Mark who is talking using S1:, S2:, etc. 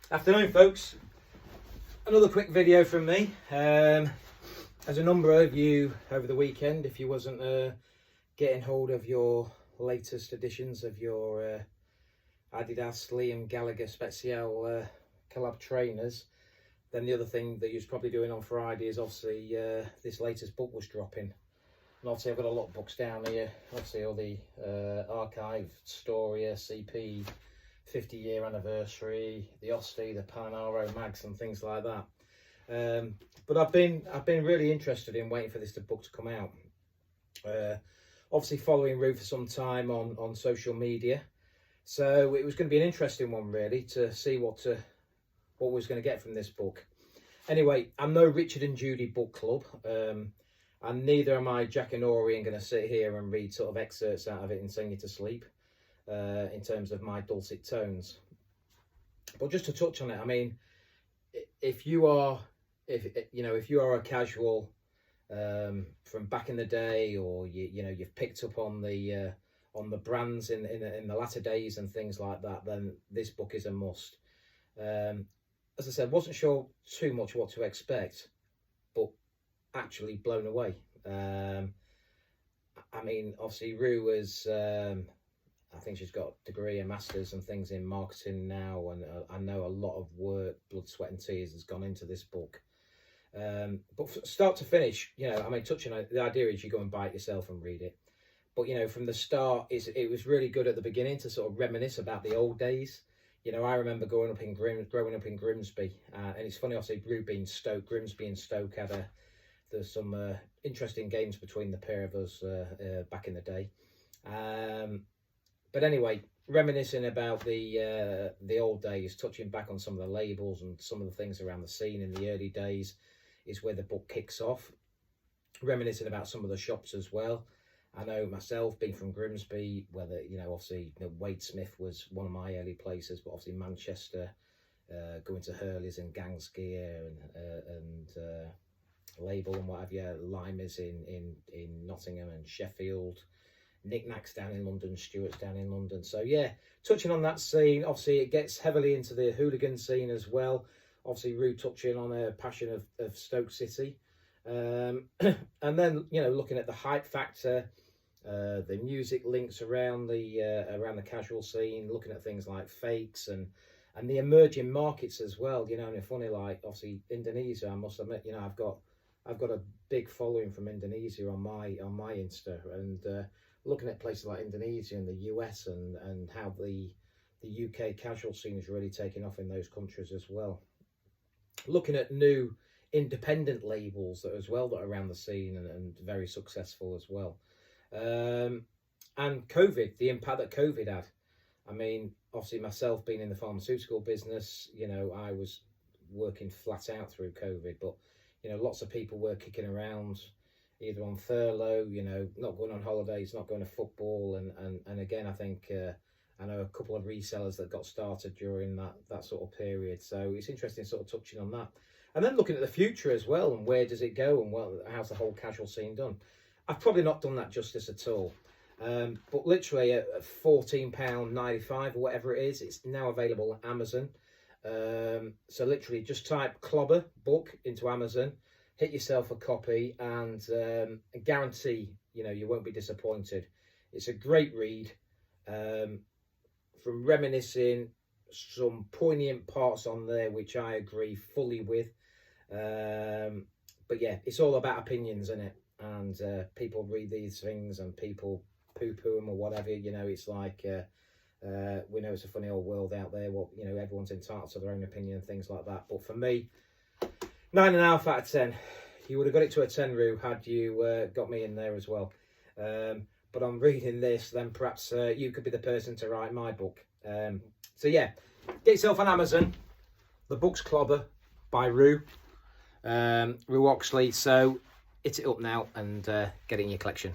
S1: Afternoon, folks. Another quick video from me. As a number of you over the weekend, if you wasn't getting hold of your latest editions of your Adidas Liam Gallagher Special collab trainers, then the other thing that you was probably doing on Friday is obviously this latest book was dropping. And obviously I've got a lot of books down here. Obviously all the archive, Storia, CP, 50-year anniversary, the Oxley, the Panaro mags and things like that. But I've been really interested in waiting for this book to come out. Obviously following Rue for some time on social media, so it was going to be an interesting one really to see what we was going to get from this book. Anyway, I'm no Richard and Judy book club, and neither am I Jack and Ori and going to sit here and read sort of excerpts out of it and sing you to sleep. In terms of my dulcet tones, but just to touch on it, I mean, if you are a casual from back in the day, or you've picked up on the brands in the latter days and things like that, then this book is a must. As I said, wasn't sure too much what to expect, but actually blown away. I mean, obviously Rue is I think she's got a degree, a master's and things in marketing now, and I know a lot of work, blood, sweat and tears has gone into this book. But from start to finish, I mean, touching on it, the idea is you go and buy it yourself and read it. But, from the start, it was really good at the beginning to sort of reminisce about the old days. I remember growing up in Grimsby, and it's funny, obviously, Rue being Stoke, Grimsby and Stoke there's some interesting games between the pair of us back in the day. But anyway, reminiscing about the old days, touching back on some of the labels and some of the things around the scene in the early days is where the book kicks off. Reminiscing about some of the shops as well. I know myself, being from Grimsby, whether, obviously Wade Smith was one of my early places, but obviously Manchester, going to Hurley's and Gangs Gear and Label and what have you, Limers in Nottingham and Sheffield, Knickknacks down in London, Stewart's down in London. So yeah, touching on that scene, obviously it gets heavily into the hooligan scene as well. Obviously Rue touching on her passion of Stoke City. And then, looking at the hype factor, the music links around the casual scene, looking at things like fakes and the emerging markets as well. And funny, like obviously Indonesia, I must admit, I've got a big following from Indonesia on my Insta, and looking at places like Indonesia and the US and how the UK casual scene is really taking off in those countries as well. Looking at new independent labels that are around the scene and very successful as well. And COVID, the impact that COVID had. I mean, obviously myself being in the pharmaceutical business, I was working flat out through COVID, but lots of people were kicking around either on furlough, not going on holidays, not going to football, and again, I think I know a couple of resellers that got started during that sort of period. So it's interesting sort of touching on that. And then looking at the future as well, and where does it go, and how's the whole casual scene done. I've probably not done that justice at all. But literally at £14.95 or whatever it is, it's now available on Amazon. So literally just type CLOBBER book into Amazon, hit yourself a copy, and I guarantee you won't be disappointed. It's a great read, from reminiscing, some poignant parts on there which I agree fully with, but yeah, it's all about opinions, isn't it? And people read these things and people poo-poo them or whatever. It's like we know it's a funny old world out there. Well, everyone's entitled to their own opinion and things like that. But for me, 9.5 out of 10. You would have got it to a 10, Rue, had you got me in there as well. But I'm reading this, then perhaps you could be the person to write my book. So yeah, get yourself on Amazon. The book's CLOBBER by Rue Oxley. So hit it up now and get it in your collection.